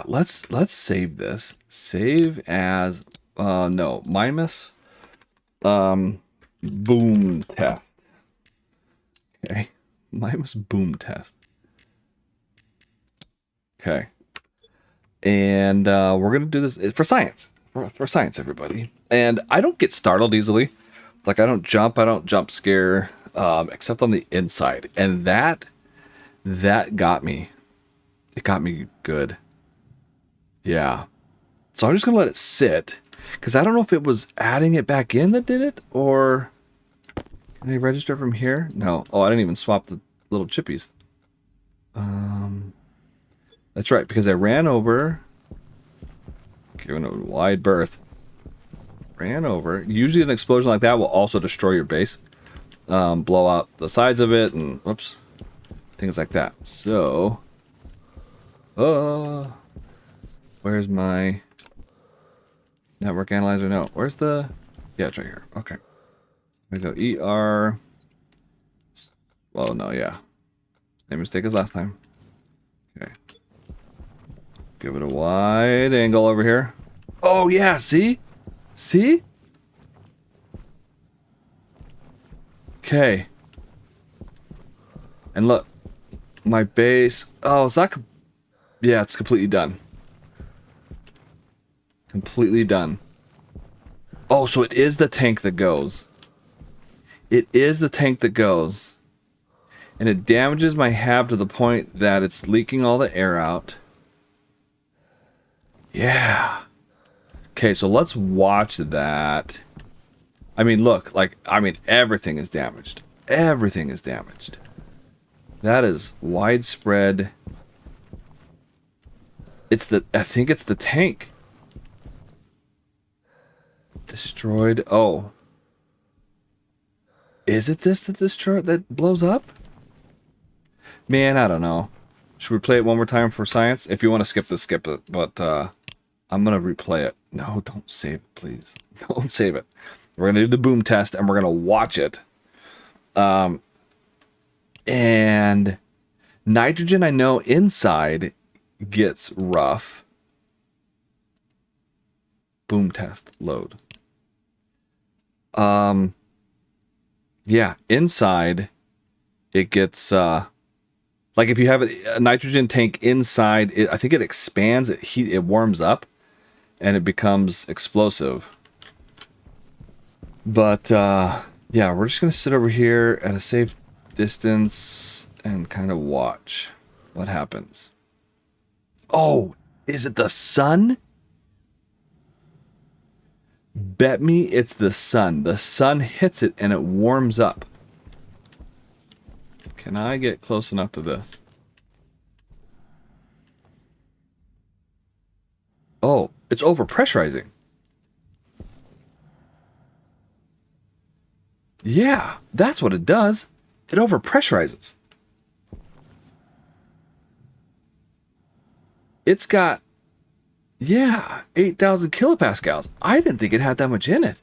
let's save this. Save as... no. Mimas... boom test. Okay. Mimas boom test. Okay. And we're going to do this for science. For science, everybody. And I don't get startled easily. Like, I don't jump scare, except on the inside. And that got me. It got me good. Yeah. So I'm just going to let it sit. Because I don't know if it was adding it back in that did it, or... Can I register from here? No. Oh, I didn't even swap the little chippies. That's right, because I ran over... Giving a wide berth. Ran over. Usually an explosion like that will also destroy your base. Blow out the sides of it, and... Whoops. Things like that. So... where's my... Network analyzer? No. Where's the... Yeah, it's right here. Okay. We go ER. Well, no, yeah. Same mistake as last time. Okay. Give it a wide angle over here. Oh, yeah, see? See? Okay. And look. My base... Oh, it's not... Yeah, it's completely done. Completely done. Oh, so it is the tank that goes. It is the tank that goes. And it damages my hab to the point that it's leaking all the air out. Yeah. Okay, so let's watch that. I mean, look, everything is damaged. Everything is damaged. That is widespread. I think it's the tank. Destroyed. Oh. Is it this that blows up? Man, I don't know. Should we play it one more time for science? If you want to skip this, skip it. But I'm going to replay it. No, don't save it, please. Don't save it. We're going to do the boom test, and we're going to watch it. And nitrogen, I know, inside gets rough. Boom test. Load. Yeah, inside it gets like if you have a nitrogen tank inside it, I think it expands, it warms up and it becomes explosive. But yeah, we're just gonna sit over here at a safe distance and kind of watch what happens. Oh, is it the sun? Bet me it's the sun. The sun hits it and it warms up. Can I get close enough to this? Oh, it's overpressurizing. Yeah, that's what it does. It overpressurizes. It's got... Yeah, 8,000 kilopascals. I didn't think it had that much in it.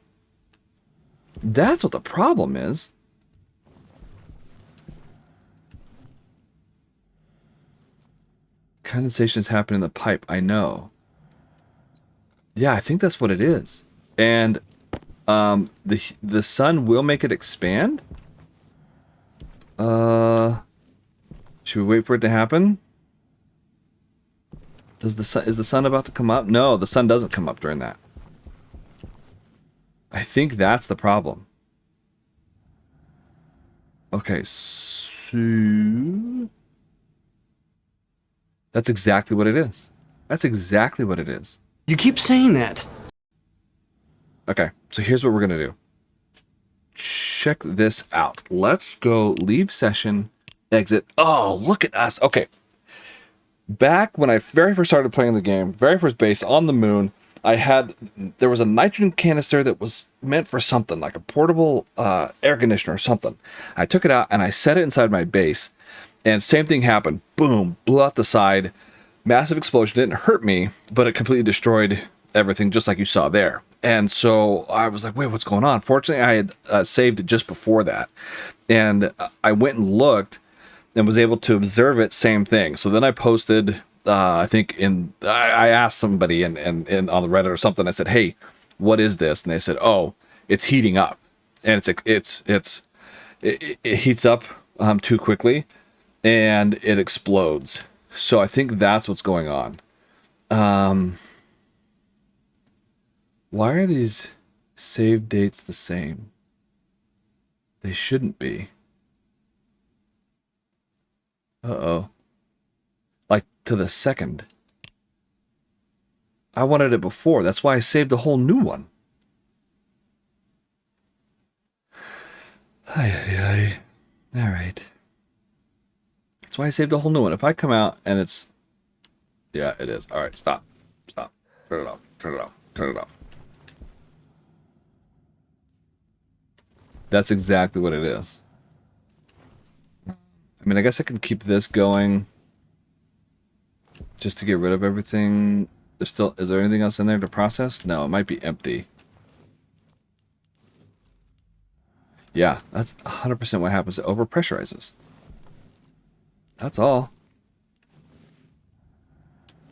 That's what the problem is. Condensation is happening in the pipe, I know. Yeah, I think that's what it is. And The sun will make it expand. Should we wait for it to happen? Is the sun about to come up? No, the sun doesn't come up during that. I think that's the problem. Okay, so that's exactly what it is. That's exactly what it is. You keep saying that. Okay, so here's what we're gonna do. Check this out. Let's go leave session, exit. Oh, look at us. Okay. Back when I very first started playing the game, very first base on the moon, there was a nitrogen canister that was meant for something, like a portable air conditioner or something. I took it out and I set it inside my base, and same thing happened. Boom, blew out the side. Massive explosion. Didn't hurt me, but it completely destroyed everything, just like you saw there. And so I was like, wait, what's going on? Fortunately, I had saved it just before that. And I went and looked and was able to observe it, same thing. So then I posted, I think I asked somebody in on the Reddit or something. I said, hey, what is this? And they said, oh, it's heating up. And it heats up too quickly and it explodes. So I think that's what's going on. Why are these save dates the same? They shouldn't be. Uh-oh. Like to the second. I wanted it before. That's why I saved a whole new one. Ay. All right. That's why I saved a whole new one. If I come out and it's... Yeah, it is. All right, stop. Stop. Turn it off. Turn it off. Turn it off. That's exactly what it is. I mean, I guess I can keep this going just to get rid of everything. Is there anything else in there to process? No, it might be empty. Yeah, that's 100% what happens. It overpressurizes. That's all.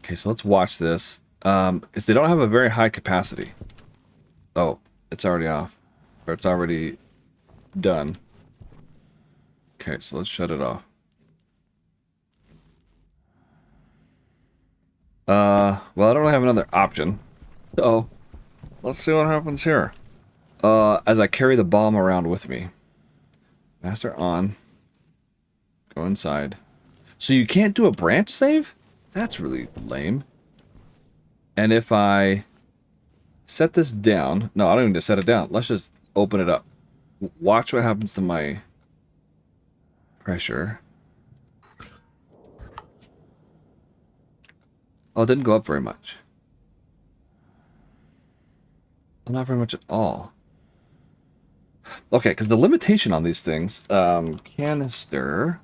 Okay, so let's watch this. Is they don't have a very high capacity. Oh, it's already off. Or it's already done. Okay, so let's shut it off. Well, I don't really have another option. So, let's see what happens here. As I carry the bomb around with me. Master on. Go inside. So you can't do a branch save? That's really lame. And if I set this down... No, I don't even need to set it down. Let's just open it up. Watch what happens to my pressure. Oh, it didn't go up very much. Well, not very much at all. Okay, because the limitation on these things, canister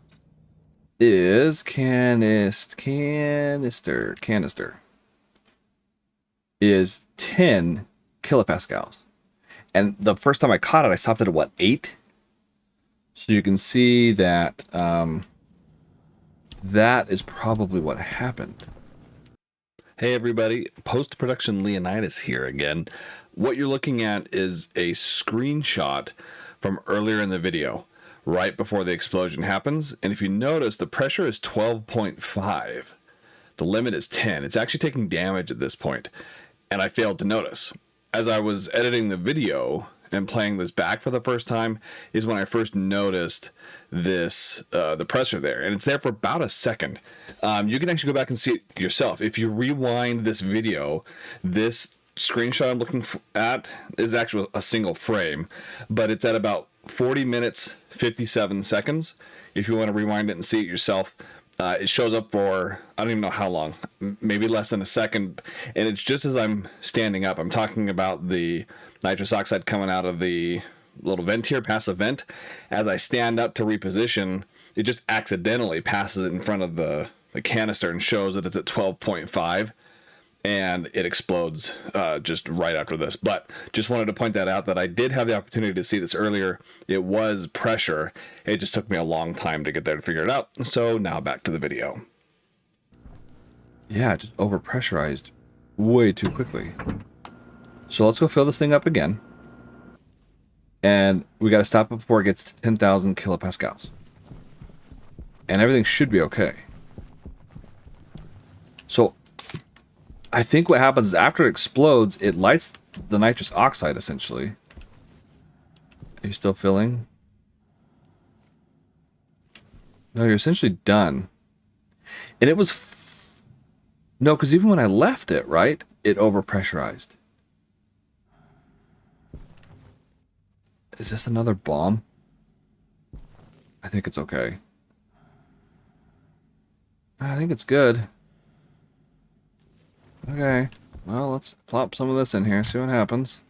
is canister is 10 kilopascals. And the first time I caught it, I stopped it at what, 8? So you can see that that is probably what happened. Hey everybody, post-production Leonidas here again. What you're looking at is a screenshot from earlier in the video, right before the explosion happens. And if you notice, the pressure is 12.5. The limit is 10. It's actually taking damage at this point. And I failed to notice. As I was editing the video and playing this back for the first time is when I first noticed this, the pressure there. And it's there for about a second. You can actually go back and see it yourself. If you rewind this video, this screenshot I'm looking at is actually a single frame, but it's at about 40 minutes, 57 seconds. If you want to rewind it and see it yourself, it shows up for, I don't even know how long, maybe less than a second. And it's just as I'm standing up. I'm talking about the nitrous oxide coming out of the little vent here, passive vent. As I stand up to reposition, it just accidentally passes it in front of the canister and shows that it's at 12.5. And it explodes just right after this. But just wanted to point that out, that I did have the opportunity to see this earlier. It was pressure. It just took me a long time to get there to figure it out. So now back to the video. Yeah, it just overpressurized way too quickly. So let's go fill this thing up again. And we got to stop it before it gets to 10,000 kilopascals. And everything should be okay. So I think what happens is after it explodes, it lights the nitrous oxide, essentially. Are you still filling? No, you're essentially done. And it was... No, because even when I left it, right, it overpressurized. Is this another bomb? I think it's okay. I think it's good. Okay. Well, let's plop some of this in here, see what happens.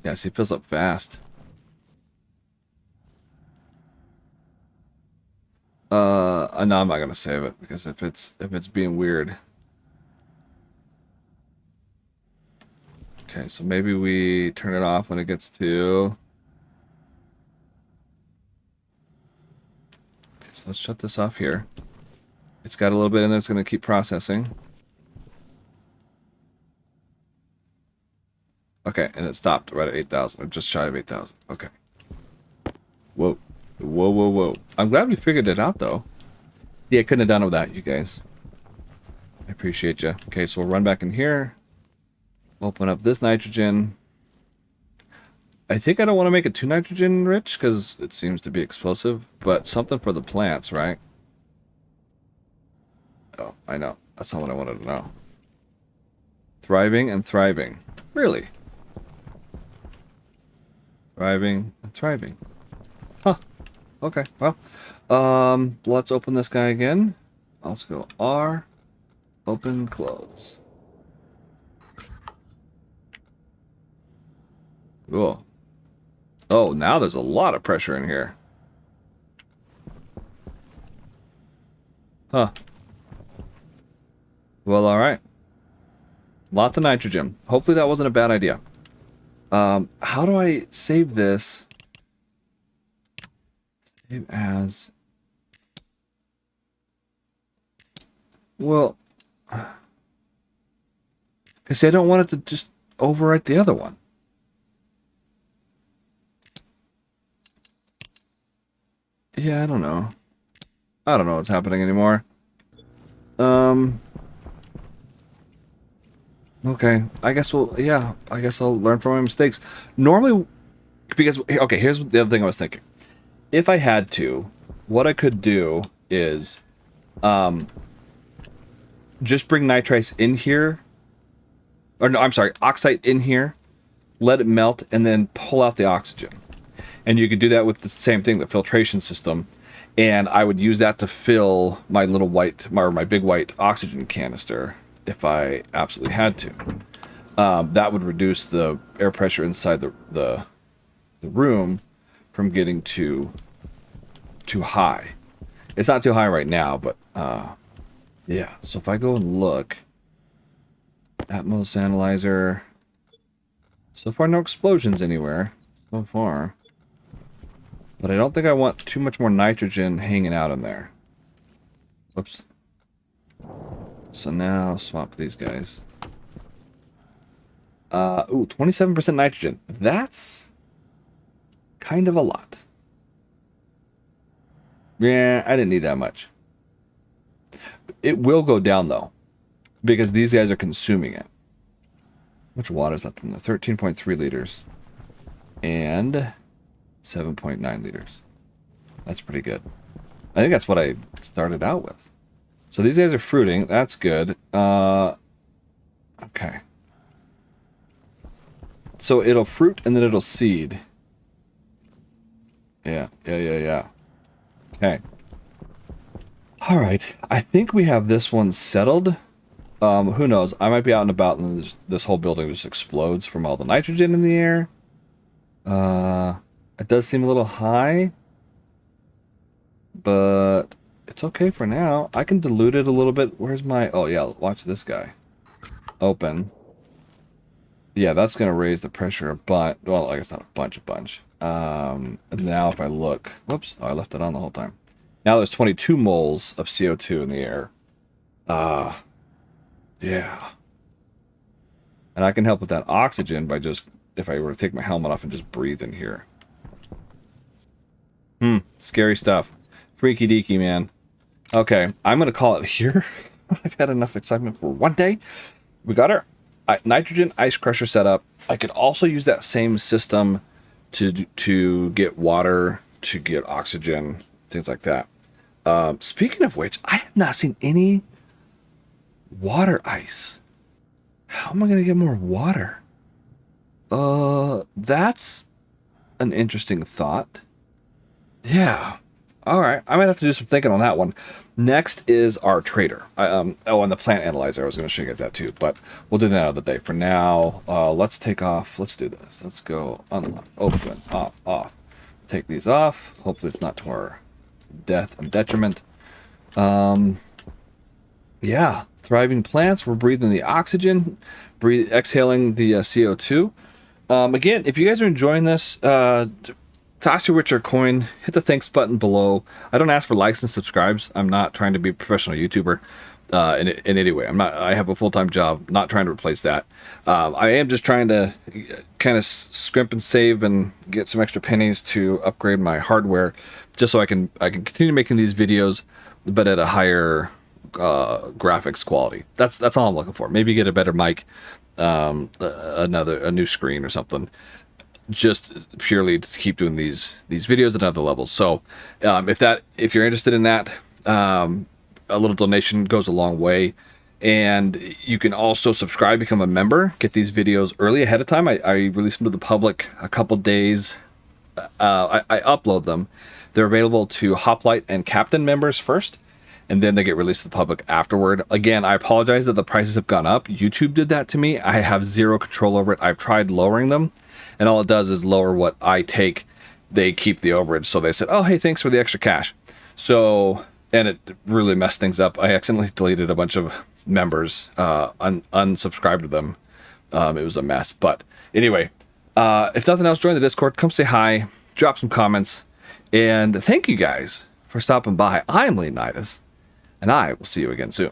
Yeah, see, it fills up fast. No, I'm not gonna save it because if it's being weird. Okay, so maybe we turn it off when it gets to. Okay, so let's shut this off here. It's got a little bit in there. It's gonna keep processing. Okay, and it stopped right at 8,000, or just shy of 8,000. Okay. Whoa. Whoa, whoa, whoa. I'm glad we figured it out, though. Yeah, I couldn't have done it without you guys. I appreciate you. Okay, so we'll run back in here. Open up this nitrogen. I think I don't want to make it too nitrogen rich, because it seems to be explosive, but something for the plants, right? Oh, I know. That's not what I wanted to know. Thriving and thriving. Really? Thriving and thriving. Huh. Okay, well. Let's open this guy again. Let's go R. Open, close. Cool. Oh, now there's a lot of pressure in here. Huh. Well, alright. Lots of nitrogen. Hopefully that wasn't a bad idea. How do I save this? Save as... Well... See, I don't want it to just overwrite the other one. Yeah, I don't know. I don't know what's happening anymore. Okay, I guess I guess I'll learn from my mistakes. Normally, because, okay, here's the other thing I was thinking. If I had to, what I could do is, just bring nitrice in here. Or no, I'm sorry, oxide in here, let it melt, and then pull out the oxygen. And you could do that with the same thing, the filtration system. And I would use that to fill my little my big white oxygen canister if I absolutely had to. That would reduce the air pressure inside the room from getting too high. It's not too high right now, but yeah. So if I go and look, Atmos analyzer. So far, no explosions anywhere. So far. But I don't think I want too much more nitrogen hanging out in there. Whoops. So now, swap these guys. Ooh, 27% nitrogen. That's kind of a lot. Yeah, I didn't need that much. It will go down, though, because these guys are consuming it. How much water is left in there? 13.3 liters. And 7.9 liters. That's pretty good. I think that's what I started out with. So these guys are fruiting. That's good. Okay. So it'll fruit and then it'll seed. Yeah. Okay. All right. I think we have this one settled. Who knows? I might be out and about and this whole building just explodes from all the nitrogen in the air. It does seem a little high, but it's okay for now. I can dilute it a little bit. Where's my... Oh, yeah, watch this guy. Open. Yeah, that's going to raise the pressure a bunch. Well, I guess not a bunch. Now if I look... Whoops. Oh, I left it on the whole time. Now there's 22 moles of CO2 in the air. Yeah. And I can help with that oxygen by just, if I were to take my helmet off and just breathe in here. Scary stuff. Freaky deaky, man. Okay, I'm going to call it here. I've had enough excitement for one day. We got our nitrogen ice crusher set up. I could also use that same system to get water, to get oxygen, things like that. Speaking of which, I have not seen any water ice. How am I going to get more water? That's an interesting thought. Yeah. All right. I might have to do some thinking on that one. Next is our trader. And the plant analyzer. I was going to show you guys that too, but we'll do that another day. For now, let's take off. Let's do this. Let's go unlock, open, off. Take these off. Hopefully it's not to our death and detriment. Yeah. Thriving plants. We're breathing the oxygen, exhaling the CO2. Again, if you guys are enjoying this, toss your Witcher coin, hit the thanks button below. I don't ask for likes and subscribes. I'm not trying to be a professional YouTuber in any way. I have a full-time job, not trying to replace that. I am just trying to kind of scrimp and save and get some extra pennies to upgrade my hardware, just so I can continue making these videos, but at a higher graphics quality. That's all I'm looking for. Maybe get a better mic, a new screen or something, just purely to keep doing these videos at other levels. So if you're interested in that, a little donation goes a long way. And you can also subscribe, become a member, get these videos early ahead of time. I release them to the public a couple days. I upload them. They're available to Hoplite and Captain members first, and then they get released to the public afterward. Again, I apologize that the prices have gone up. YouTube did that to me. I have zero control over it. I've tried lowering them, and all it does is lower what I take. They keep the overage. So they said, oh, hey, thanks for the extra cash. So, and it really messed things up. I accidentally deleted a bunch of members, unsubscribed to them. It was a mess. But anyway, if nothing else, join the Discord. Come say hi. Drop some comments. And thank you guys for stopping by. I'm Leonidas, and I will see you again soon.